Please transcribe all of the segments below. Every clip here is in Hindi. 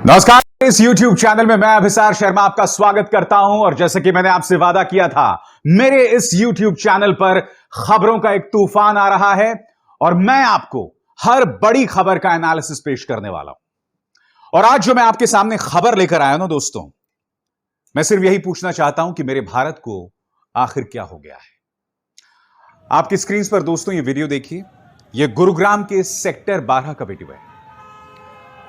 नमस्कार। इस YouTube चैनल में मैं अभिसार शर्मा आपका स्वागत करता हूं और जैसे कि मैंने आपसे वादा किया था, मेरे इस YouTube चैनल पर खबरों का एक तूफान आ रहा है और मैं आपको हर बड़ी खबर का एनालिसिस पेश करने वाला हूं। और आज जो मैं आपके सामने खबर लेकर आया ना दोस्तों, मैं सिर्फ यही पूछना चाहता हूं कि मेरे भारत को आखिर क्या हो गया है। आपकी स्क्रीन पर दोस्तों ये वीडियो देखिए। यह गुरुग्राम के सेक्टर 12 का वीडियो है।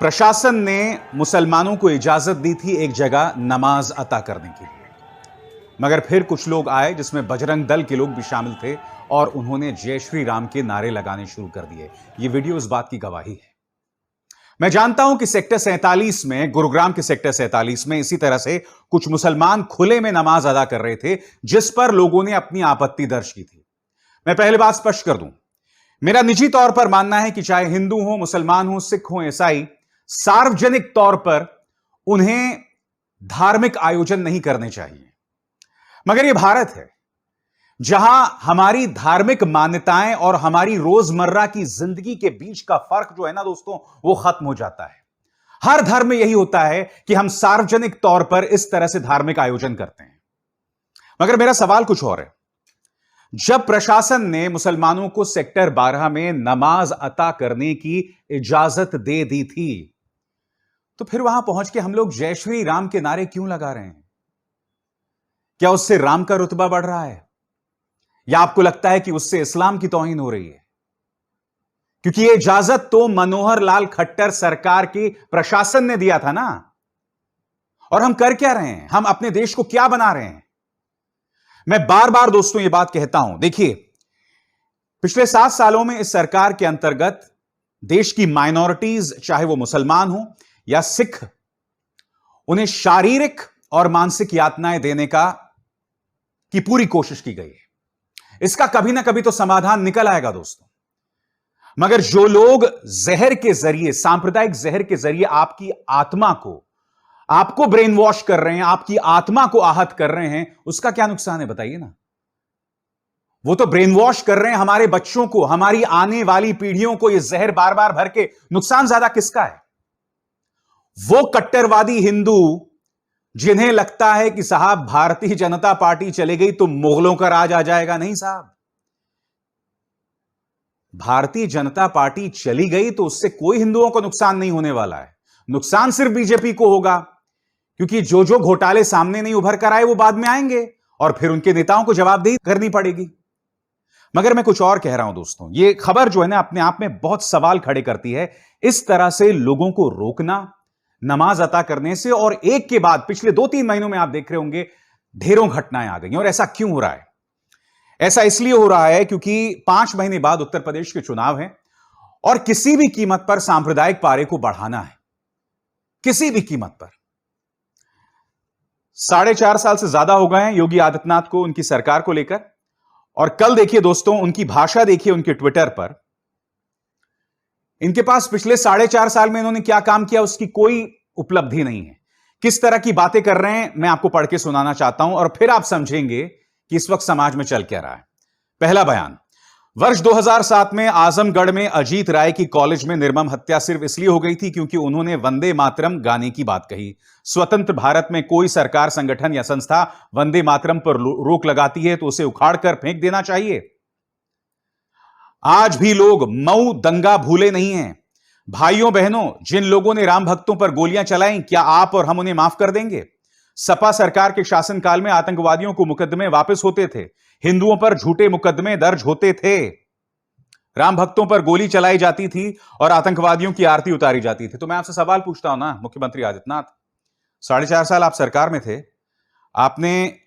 प्रशासन ने मुसलमानों को इजाजत दी थी एक जगह नमाज अता करने के लिए, मगर फिर कुछ लोग आए जिसमें बजरंग दल के लोग भी शामिल थे और उन्होंने जय श्री राम के नारे लगाने शुरू कर दिए। यह वीडियो इस बात की गवाही है। मैं जानता हूं कि सेक्टर 47 में, गुरुग्राम के सेक्टर 47 में इसी तरह से कुछ मुसलमान खुले में नमाज अदा कर रहे थे, जिस पर लोगों ने अपनी आपत्ति दर्ज की थी। मैं पहले बात स्पष्ट कर दूं, मेरा निजी तौर पर मानना है कि चाहे हिंदू हो, मुसलमान हो, सिख हो, ईसाई, सार्वजनिक तौर पर उन्हें धार्मिक आयोजन नहीं करने चाहिए। मगर यह भारत है जहां हमारी धार्मिक मान्यताएं और हमारी रोजमर्रा की जिंदगी के बीच का फर्क जो है ना दोस्तों, वो खत्म हो जाता है। हर धर्म में यही होता है कि हम सार्वजनिक तौर पर इस तरह से धार्मिक आयोजन करते हैं। मगर मेरा सवाल कुछ और है। जब प्रशासन ने मुसलमानों को सेक्टर 12 में नमाज अता करने की इजाजत दे दी थी, तो फिर वहां पहुंच के हम लोग जय श्री राम के नारे क्यों लगा रहे हैं? क्या उससे राम का रुतबा बढ़ रहा है, या आपको लगता है कि उससे इस्लाम की तौहीन हो रही है? क्योंकि यह इजाजत तो मनोहर लाल खट्टर सरकार की प्रशासन ने दिया था ना। और हम कर क्या रहे हैं? हम अपने देश को क्या बना रहे हैं? मैं बार बार दोस्तों यह बात कहता हूं। देखिए, पिछले 7 सालों में इस सरकार के अंतर्गत देश की माइनॉरिटीज, चाहे वो मुसलमान हो या सिख, उन्हें शारीरिक और मानसिक यातनाएं देने की पूरी कोशिश की गई है। इसका कभी ना कभी तो समाधान निकल आएगा दोस्तों। मगर जो लोग जहर के जरिए, सांप्रदायिक जहर के जरिए आपकी आत्मा को, आपको ब्रेन वॉश कर रहे हैं, आपकी आत्मा को आहत कर रहे हैं, उसका क्या नुकसान है बताइए ना। वो तो ब्रेन वॉश कर रहे हैं हमारे बच्चों को, हमारी आने वाली पीढ़ियों को। यह जहर बार बार भर के नुकसान ज्यादा किसका है? वो कट्टरवादी हिंदू जिन्हें लगता है कि साहब भारतीय जनता पार्टी चली गई तो मुगलों का राज आ जाएगा। नहीं साहब, भारतीय जनता पार्टी चली गई तो उससे कोई हिंदुओं को नुकसान नहीं होने वाला है। नुकसान सिर्फ बीजेपी को होगा, क्योंकि जो जो घोटाले सामने नहीं उभर कर आए वो बाद में आएंगे और फिर उनके नेताओं को जवाबदेही करनी पड़ेगी। मगर मैं कुछ और कह रहा हूं दोस्तों। यह खबर जो है ना, अपने आप में बहुत सवाल खड़े करती है। इस तरह से लोगों को रोकना नमाज अता करने से, और एक के बाद पिछले 2-3 महीनों में आप देख रहे होंगे ढेरों घटनाएं आ गई। और ऐसा क्यों हो रहा है? ऐसा इसलिए हो रहा है क्योंकि 5 महीने बाद उत्तर प्रदेश के चुनाव हैं और किसी भी कीमत पर सांप्रदायिक पारे को बढ़ाना है, किसी भी कीमत पर। 4.5 साल से ज्यादा हो गए हैं योगी आदित्यनाथ को, उनकी सरकार को लेकर। और कल देखिए दोस्तों, उनकी भाषा देखिए उनके ट्विटर पर। इनके पास पिछले 4.5 साल में इन्होंने क्या काम किया उसकी कोई उपलब्धि नहीं है। किस तरह की बातें कर रहे हैं मैं आपको पढ़ के सुनाना चाहता हूं और फिर आप समझेंगे कि इस वक्त समाज में चल क्या रहा है। पहला बयान। वर्ष 2007 में आजमगढ़ में अजीत राय की कॉलेज में निर्मम हत्या सिर्फ इसलिए हो गई थी क्योंकि उन्होंने वंदे मातरम गाने की बात कही। स्वतंत्र भारत में कोई सरकार, संगठन या संस्था वंदे मातरम पर रोक लगाती है तो उसे उखाड़ कर फेंक देना चाहिए। आज भी लोग मऊ दंगा भूले नहीं हैं। भाइयों बहनों, जिन लोगों ने राम भक्तों पर गोलियां चलाई, क्या आप और हम उन्हें माफ कर देंगे? सपा सरकार के शासनकाल में आतंकवादियों को मुकदमे वापस होते थे, हिंदुओं पर झूठे मुकदमे दर्ज होते थे, राम भक्तों पर गोली चलाई जाती थी और आतंकवादियों की आरती उतारी जाती थी। तो मैं आपसे सवाल पूछता हूं ना मुख्यमंत्री आदित्यनाथ, 4.5 साल आप सरकार में थे, आपने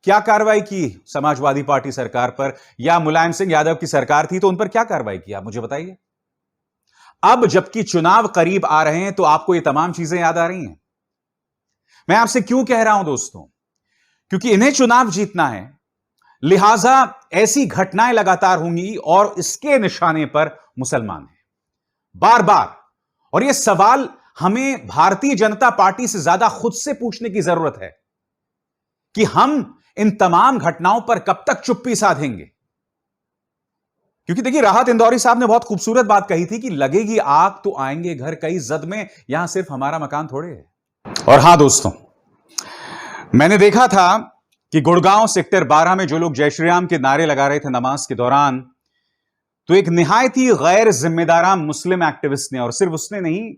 क्या कार्रवाई की समाजवादी पार्टी सरकार पर, या मुलायम सिंह यादव की सरकार थी तो उन पर क्या कार्रवाई की? आप मुझे बताइए। अब जबकि चुनाव करीब आ रहे हैं तो आपको ये तमाम चीजें याद आ रही हैं। मैं आपसे क्यों कह रहा हूं दोस्तों? क्योंकि इन्हें चुनाव जीतना है, लिहाजा ऐसी घटनाएं लगातार होंगी और इसके निशाने पर मुसलमान हैं बार बार। और यह सवाल हमें भारतीय जनता पार्टी से ज्यादा खुद से पूछने की जरूरत है कि हम इन तमाम घटनाओं पर कब तक चुप्पी साधेंगे? क्योंकि देखिए, राहत इंदौरी साहब ने बहुत खूबसूरत बात कही थी कि लगेगी आग तो आएंगे घर कई जद में, यहां सिर्फ हमारा मकान थोड़े है। और हां दोस्तों, मैंने देखा था कि गुड़गांव सेक्टर 12 में जो लोग जय श्री राम के नारे लगा रहे थे नमाज के दौरान, तो एक निहायत ही गैर जिम्मेदार मुस्लिम एक्टिविस्ट ने, और सिर्फ उसने नहीं,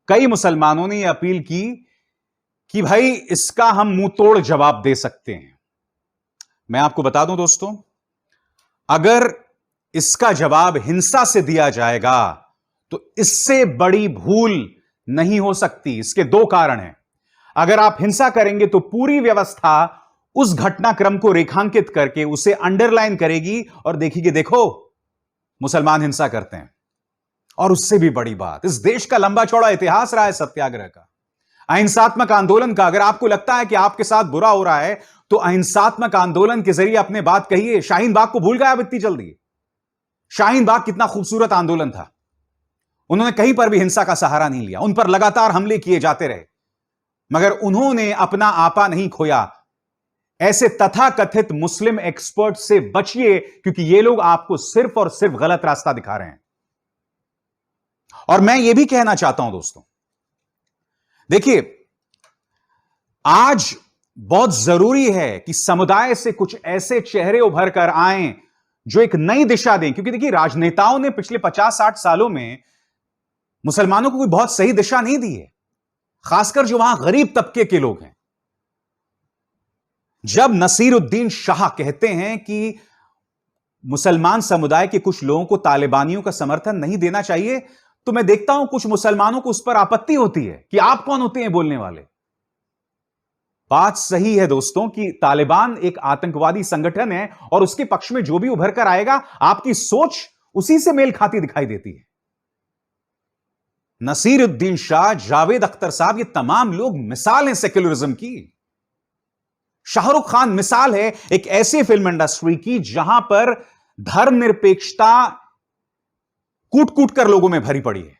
कई मुसलमानों ने यह अपील की कि भाई इसका हम मुंह तोड़ जवाब दे सकते हैं। मैं आपको बता दूं दोस्तों, अगर इसका जवाब हिंसा से दिया जाएगा तो इससे बड़ी भूल नहीं हो सकती। इसके दो कारण हैं। अगर आप हिंसा करेंगे तो पूरी व्यवस्था उस घटनाक्रम को रेखांकित करके उसे अंडरलाइन करेगी और देखेगी, देखो मुसलमान हिंसा करते हैं। और उससे भी बड़ी बात, इस देश का लंबा चौड़ा इतिहास रहा है सत्याग्रह का, अहिंसात्मक आंदोलन का। अगर आपको लगता है कि आपके साथ बुरा हो रहा है तो अहिंसात्मक आंदोलन के जरिए अपने बात कहिए। शाहीन बाग को भूल गया अब इतनी जल्दी? शाहीन बाग कितना खूबसूरत आंदोलन था। उन्होंने कहीं पर भी हिंसा का सहारा नहीं लिया, उन पर लगातार हमले किए जाते रहे, मगर उन्होंने अपना आपा नहीं खोया। ऐसे तथाकथित मुस्लिम एक्सपर्ट से बचिए, क्योंकि ये लोग आपको सिर्फ और सिर्फ गलत रास्ता दिखा रहे हैं। और मैं ये भी कहना चाहता हूं दोस्तों, देखिए आज बहुत जरूरी है कि समुदाय से कुछ ऐसे चेहरे उभर कर आएं जो एक नई दिशा दें। क्योंकि देखिए, राजनेताओं ने पिछले 50-60 सालों में मुसलमानों को कोई बहुत सही दिशा नहीं दी है, खासकर जो वहां गरीब तबके के लोग हैं। जब नसीरुद्दीन शाह कहते हैं कि मुसलमान समुदाय के कुछ लोगों को तालिबानियों का समर्थन नहीं देना चाहिए, तो मैं देखता हूं कुछ मुसलमानों को उस पर आपत्ति होती है कि आप कौन होते हैं बोलने वाले। बात सही है दोस्तों कि तालिबान एक आतंकवादी संगठन है और उसके पक्ष में जो भी उभर कर आएगा, आपकी सोच उसी से मेल खाती दिखाई देती है। नसीरुद्दीन शाह, जावेद अख्तर साहब, ये तमाम लोग मिसाल हैं सेक्युलरिज्म की। शाहरुख खान मिसाल है एक ऐसी फिल्म इंडस्ट्री की जहां पर धर्मनिरपेक्षता कूट कूट कर लोगों में भरी पड़ी है,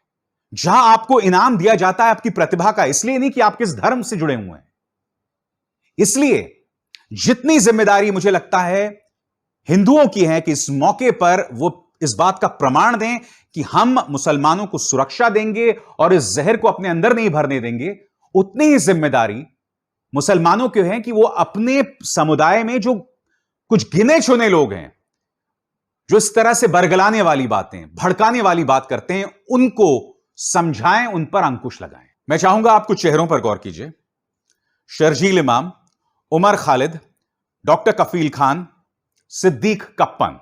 जहां आपको इनाम दिया जाता है आपकी प्रतिभा का, इसलिए नहीं कि आप किस धर्म से जुड़े हुए हैं। इसलिए जितनी जिम्मेदारी मुझे लगता है हिंदुओं की है कि इस मौके पर वो इस बात का प्रमाण दें कि हम मुसलमानों को सुरक्षा देंगे और इस जहर को अपने अंदर नहीं भरने देंगे, उतनी ही जिम्मेदारी मुसलमानों की है कि वो अपने समुदाय में जो कुछ गिने चुने लोग हैं जो इस तरह से बरगलाने वाली बातें, भड़काने वाली बात करते हैं, उनको समझाएं, उन पर अंकुश लगाएं। मैं चाहूंगा आप कुछ चेहरों पर गौर कीजिए। शर्जील इमाम, उमर खालिद, डॉक्टर कफील खान, सिद्दीक कप्पन।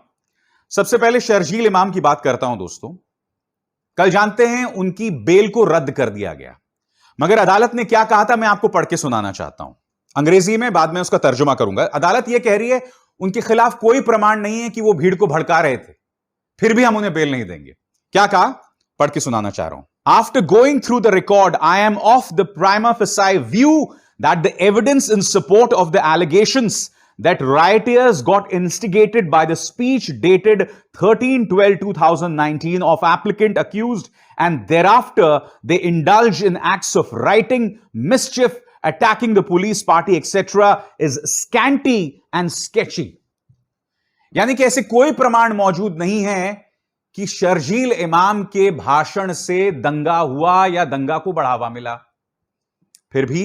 सबसे पहले शर्जील इमाम की बात करता हूं दोस्तों। कल जानते हैं उनकी बेल को रद्द कर दिया गया, मगर अदालत ने क्या कहा था मैं आपको पढ़ के सुनाना चाहता हूं अंग्रेजी में, बाद में उसका तर्जुमा करूंगा। अदालत यह कह रही है उनके खिलाफ कोई प्रमाण नहीं है कि वो भीड़ को भड़का रहे थे, फिर भी हम उन्हें बेल नहीं देंगे। क्या कहा, पढ़ के सुनाना चाह रहा हूं। After going through the record, I am of the prima facie view that the evidence in support of the allegations that rioters got instigated by the speech dated 13/12/2019 of applicant accused and thereafter they indulged in acts of rioting, mischief, attacking the police party, etc. is scanty and sketchy. यानी कि ऐसे कोई प्रमाण मौजूद नहीं है कि शर्जील इमाम के भाषण से दंगा हुआ या दंगा को बढ़ावा मिला, फिर भी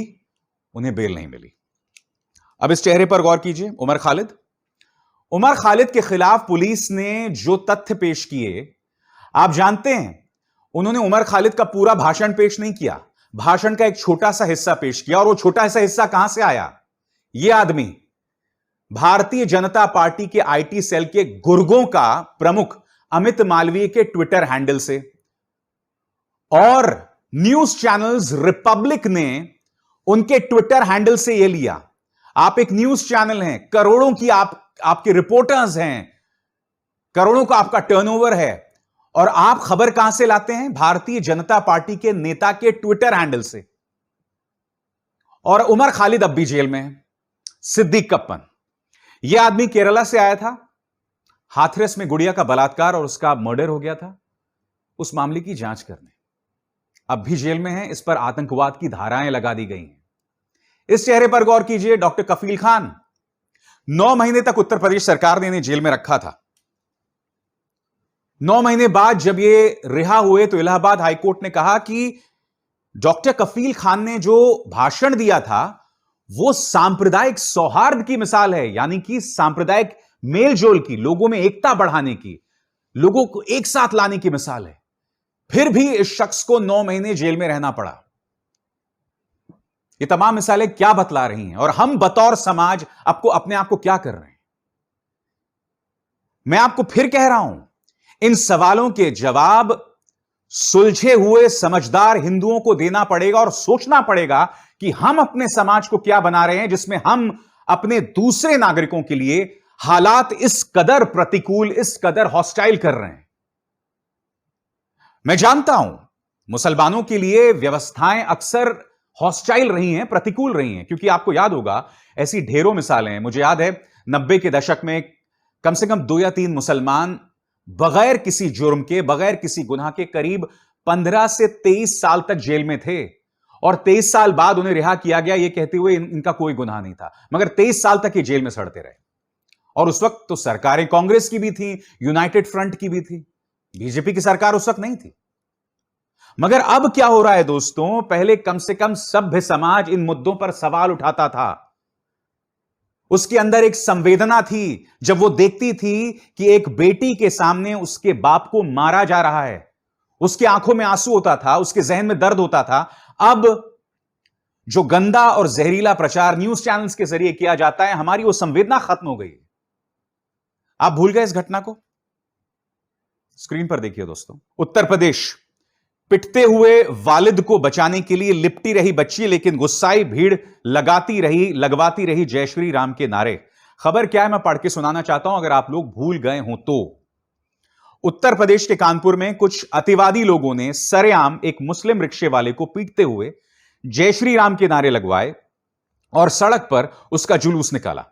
उन्हें बेल नहीं मिली। अब इस चेहरे पर गौर कीजिए, उमर खालिद। उमर खालिद के खिलाफ पुलिस ने जो तथ्य पेश किए, आप जानते हैं उन्होंने उमर खालिद का पूरा भाषण पेश नहीं किया, भाषण का एक छोटा सा हिस्सा पेश किया। और वो छोटा सा हिस्सा कहां से आया? यह आदमी भारतीय जनता पार्टी के आईटी सेल के गुर्गों का प्रमुख अमित मालवीय के ट्विटर हैंडल से। और न्यूज चैनल्स रिपब्लिक ने उनके ट्विटर हैंडल से यह लिया। आप एक न्यूज चैनल हैं, करोड़ों की आपके रिपोर्टर्स हैं, करोड़ों का आपका टर्नओवर है, और आप खबर कहां से लाते हैं? भारतीय जनता पार्टी के नेता के ट्विटर हैंडल से। और उमर खालिद अब भी जेल में है। सिद्दीक कप्पन, यह आदमी केरला से आया था, हाथरस में गुड़िया का बलात्कार और उसका मर्डर हो गया था, उस मामले की जांच करने अब भी जेल में है। इस पर आतंकवाद की धाराएं लगा दी गई हैं। इस चेहरे पर गौर कीजिए, डॉक्टर कफील खान। 9 महीने तक उत्तर प्रदेश सरकार ने इन्हें जेल में रखा था। 9 महीने बाद जब ये रिहा हुए तो इलाहाबाद हाईकोर्ट ने कहा कि डॉक्टर कफील खान ने जो भाषण दिया था वो सांप्रदायिक सौहार्द की मिसाल है, यानी कि सांप्रदायिक मेलजोल की, लोगों में एकता बढ़ाने की, लोगों को एक साथ लाने की मिसाल है। फिर भी इस शख्स को 9 महीने जेल में रहना पड़ा। ये तमाम मिसालें क्या बतला रही हैं और हम बतौर समाज आपको अपने आप को क्या कर रहे हैं? मैं आपको फिर कह रहा हूं, इन सवालों के जवाब सुलझे हुए समझदार हिंदुओं को देना पड़ेगा और सोचना पड़ेगा कि हम अपने समाज को क्या बना रहे हैं जिसमें हम अपने दूसरे नागरिकों के लिए हालात इस कदर प्रतिकूल, इस कदर हॉस्टाइल कर रहे हैं। मैं जानता हूं मुसलमानों के लिए व्यवस्थाएं अक्सर हॉस्टाइल रही हैं, प्रतिकूल रही हैं, क्योंकि आपको याद होगा ऐसी ढेरों मिसालें हैं। मुझे याद है 90 के दशक में कम से कम 2 या 3 मुसलमान बगैर किसी जुर्म के, बगैर किसी गुनाह के करीब 15 से 23 साल तक जेल में थे और 23 साल बाद उन्हें रिहा किया गया यह कहते हुए इनका कोई गुनाह नहीं था, मगर 23 साल तक ये जेल में सड़ते रहे। और उस वक्त तो सरकारें कांग्रेस की भी थी, यूनाइटेड फ्रंट की भी थी, बीजेपी की सरकार उस वक्त नहीं थी। मगर अब क्या हो रहा है दोस्तों, पहले कम से कम सभ्य समाज इन मुद्दों पर सवाल उठाता था, उसके अंदर एक संवेदना थी जब वो देखती थी कि एक बेटी के सामने उसके बाप को मारा जा रहा है, उसकी आंखों में आंसू होता था, उसके जहन में दर्द होता था। अब जो गंदा और जहरीला प्रचार न्यूज चैनल्स के जरिए किया जाता है, हमारी वो संवेदना खत्म हो गई। आप भूल गए इस घटना को? स्क्रीन पर देखिए दोस्तों, उत्तर प्रदेश, पिटते हुए वालिद को बचाने के लिए लिपटी रही बच्ची, लेकिन गुस्साई भीड़ लगवाती रही जय श्री राम के नारे। खबर क्या है मैं पढ़ के सुनाना चाहता हूं, अगर आप लोग भूल गए हो तो। उत्तर प्रदेश के कानपुर में कुछ अतिवादी लोगों ने सरेआम एक मुस्लिम रिक्शे वाले को पीटते हुए जय श्री राम के नारे लगवाए और सड़क पर उसका जुलूस निकाला।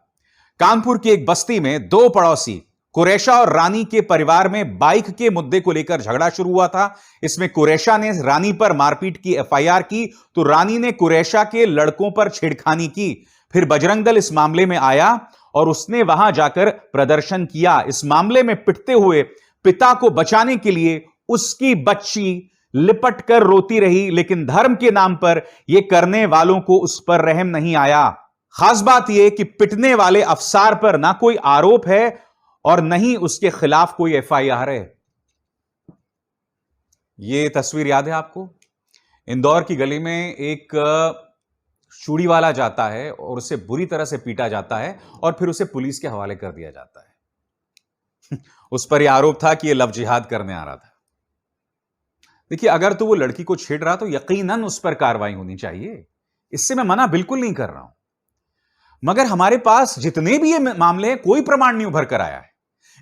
कानपुर की एक बस्ती में 2 पड़ोसी कुरैशा और रानी के परिवार में बाइक के मुद्दे को लेकर झगड़ा शुरू हुआ था। इसमें कुरैशा ने रानी पर मारपीट की एफआईआर की तो रानी ने कुरैशा के लड़कों पर छेड़खानी की। फिर बजरंग दल इस मामले में आया और उसने वहां जाकर प्रदर्शन किया। इस मामले में पिटते हुए पिता को बचाने के लिए उसकी बच्ची लिपट कर रोती रही, लेकिन धर्म के नाम पर यह करने वालों को उस पर रहम नहीं आया। खास बात यह कि पिटने वाले अफसर पर ना कोई आरोप है और नहीं उसके खिलाफ कोई एफआईआर है। यह तस्वीर याद है आपको? इंदौर की गली में एक चूड़ी वाला जाता है और उसे बुरी तरह से पीटा जाता है और फिर उसे पुलिस के हवाले कर दिया जाता है। उस पर यह आरोप था कि यह लव जिहाद करने आ रहा था। देखिए, अगर तो वो लड़की को छेड़ रहा तो यकीनन उस पर कार्रवाई होनी चाहिए, इससे मैं मना बिल्कुल नहीं कर रहा हूं। मगर हमारे पास जितने भी ये मामले हैं, कोई प्रमाण नहीं उभर कर आया है।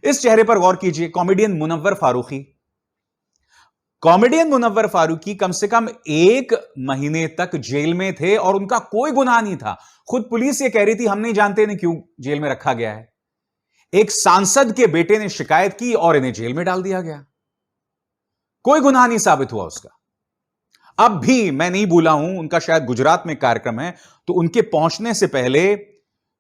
इस चेहरे पर गौर कीजिए, कॉमेडियन मुनव्वर फारूकी। कॉमेडियन मुनव्वर फारूकी कम से कम 1 महीने तक जेल में थे और उनका कोई गुनाह नहीं था। खुद पुलिस ये कह रही थी हम नहीं जानते इन्हें क्यों जेल में रखा गया है। एक सांसद के बेटे ने शिकायत की और इन्हें जेल में डाल दिया गया। कोई गुनाह नहीं साबित हुआ उसका। अब भी मैं नहीं भूला हूं, उनका शायद गुजरात में कार्यक्रम है, तो उनके पहुंचने से पहले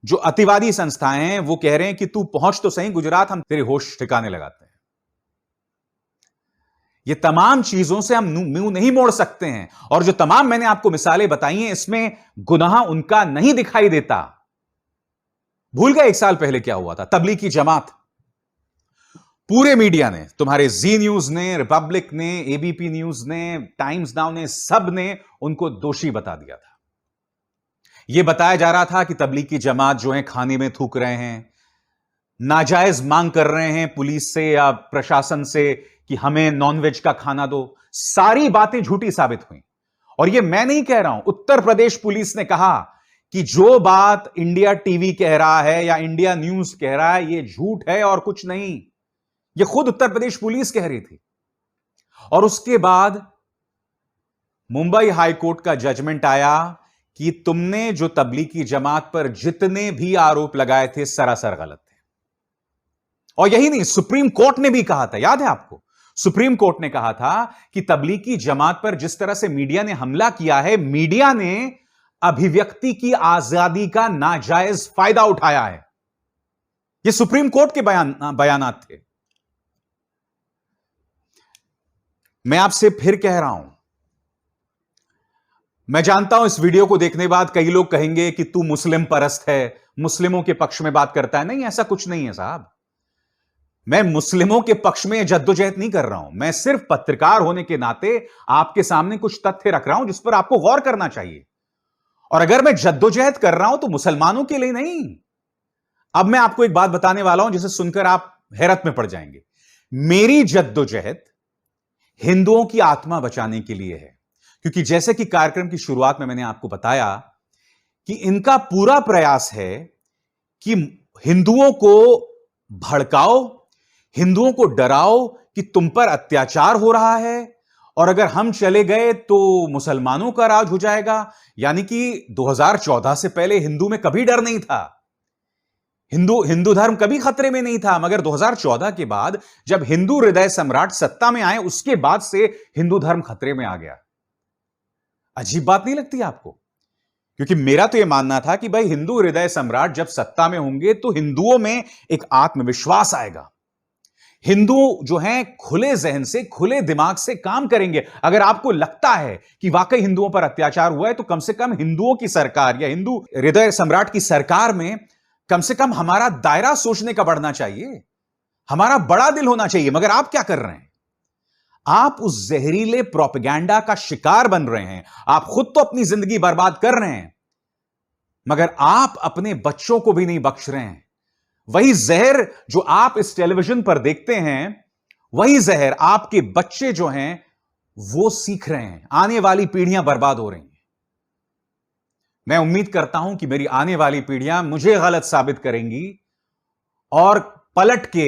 जो अतिवादी संस्थाएं हैं वो कह रहे हैं कि तू पहुंच तो सही गुजरात, हम तेरे होश ठिकाने लगाते हैं। ये तमाम चीजों से हम मुंह नहीं मोड़ सकते हैं और जो तमाम मैंने आपको मिसालें बताई हैं इसमें गुनाह उनका नहीं दिखाई देता। भूल गए 1 साल पहले क्या हुआ था? तबलीगी जमात, पूरे मीडिया ने, तुम्हारे जी न्यूज ने, रिपब्लिक ने, एबीपी न्यूज ने, टाइम्स नाउ ने, सब ने उनको दोषी बता दिया था। यह बताया जा रहा था कि तबलीगी जमात जो है खाने में थूक रहे हैं, नाजायज मांग कर रहे हैं पुलिस से या प्रशासन से कि हमें नॉनवेज का खाना दो। सारी बातें झूठी साबित हुई। और यह मैं नहीं कह रहा हूं, उत्तर प्रदेश पुलिस ने कहा कि जो बात इंडिया टीवी कह रहा है या इंडिया न्यूज कह रहा है यह झूठ है और कुछ नहीं। यह खुद उत्तर प्रदेश पुलिस कह रही थी। और उसके बाद मुंबई हाईकोर्ट का जजमेंट आया कि तुमने जो तबलीगी जमात पर जितने भी आरोप लगाए थे सरासर गलत थे। और यही नहीं, सुप्रीम कोर्ट ने भी कहा था, याद है आपको? सुप्रीम कोर्ट ने कहा था कि तबलीगी जमात पर जिस तरह से मीडिया ने हमला किया है, मीडिया ने अभिव्यक्ति की आजादी का नाजायज फायदा उठाया है। यह सुप्रीम कोर्ट के बयानात थे। मैं आपसे फिर कह रहा हूं, मैं जानता हूं इस वीडियो को देखने के बाद कई लोग कहेंगे कि तू मुस्लिम परस्त है, मुस्लिमों के पक्ष में बात करता है। नहीं, ऐसा कुछ नहीं है साहब। मैं मुस्लिमों के पक्ष में जद्दोजहद नहीं कर रहा हूं। मैं सिर्फ पत्रकार होने के नाते आपके सामने कुछ तथ्य रख रहा हूं जिस पर आपको गौर करना चाहिए। और अगर मैं जद्दोजहद कर रहा हूं तो मुसलमानों के लिए नहीं। अब मैं आपको एक बात बताने वाला हूं जिसे सुनकर आप हैरत में पड़ जाएंगे। मेरी जद्दोजहद हिंदुओं की आत्मा बचाने के लिए है, क्योंकि जैसे कि कार्यक्रम की शुरुआत में मैंने आपको बताया कि इनका पूरा प्रयास है कि हिंदुओं को भड़काओ, हिंदुओं को डराओ कि तुम पर अत्याचार हो रहा है और अगर हम चले गए तो मुसलमानों का राज हो जाएगा। यानी कि 2014 से पहले हिंदू में कभी डर नहीं था, हिंदू धर्म कभी खतरे में नहीं था। मगर 2014 के बाद जब हिंदू हृदय सम्राट सत्ता में आए, उसके बाद से हिंदू धर्म खतरे में आ गया। अजीब बात नहीं लगती आपको? क्योंकि मेरा तो यह मानना था कि भाई हिंदू हृदय सम्राट जब सत्ता में होंगे तो हिंदुओं में एक आत्मविश्वास आएगा, हिंदू जो हैं खुले जहन से, खुले दिमाग से काम करेंगे। अगर आपको लगता है कि वाकई हिंदुओं पर अत्याचार हुआ है तो कम से कम हिंदुओं की सरकार या हिंदू हृदय सम्राट की सरकार में कम से कम हमारा दायरा सोचने का बढ़ना चाहिए, हमारा बड़ा दिल होना चाहिए। मगर आप क्या कर रहे हैं? आप उस जहरीले प्रोपेगेंडा का शिकार बन रहे हैं। आप खुद तो अपनी जिंदगी बर्बाद कर रहे हैं, मगर आप अपने बच्चों को भी नहीं बख्श रहे हैं। वही जहर जो आप इस टेलीविजन पर देखते हैं, वही जहर आपके बच्चे जो हैं वो सीख रहे हैं। आने वाली पीढ़ियां बर्बाद हो रही हैं। मैं उम्मीद करता हूं कि मेरी आने वाली पीढ़ियां मुझे गलत साबित करेंगी और पलट के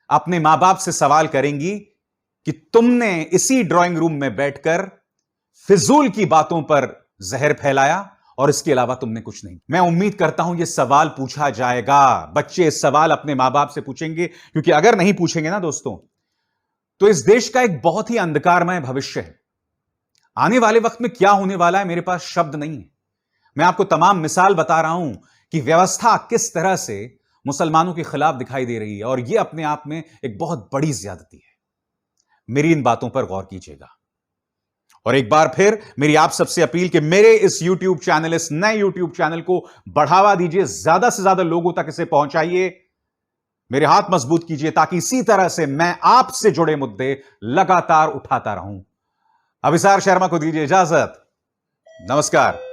अपने मां बाप से सवाल करेंगी कि तुमने इसी ड्राइंग रूम में बैठकर फिजूल की बातों पर जहर फैलाया और इसके अलावा तुमने कुछ नहीं। मैं उम्मीद करता हूं यह सवाल पूछा जाएगा। बच्चे इस सवाल अपने मां बाप से पूछेंगे, क्योंकि अगर नहीं पूछेंगे ना दोस्तों, तो इस देश का एक बहुत ही अंधकारमय भविष्य है। आने वाले वक्त में क्या होने वाला है, मेरे पास शब्द नहीं है। मैं आपको तमाम मिसाल बता रहा हूं कि व्यवस्था किस तरह से मुसलमानों के खिलाफ दिखाई दे रही है, और यह अपने आप में एक बहुत बड़ी ज्यादती है। मेरी इन बातों पर गौर कीजिएगा। और एक बार फिर मेरी आप सबसे अपील कि मेरे इस YouTube चैनल, इस नए YouTube चैनल को बढ़ावा दीजिए, ज्यादा से ज्यादा लोगों तक इसे पहुंचाइए, मेरे हाथ मजबूत कीजिए, ताकि इसी तरह से मैं आपसे जुड़े मुद्दे लगातार उठाता रहूं। अभिसार शर्मा को दीजिए इजाजत। नमस्कार।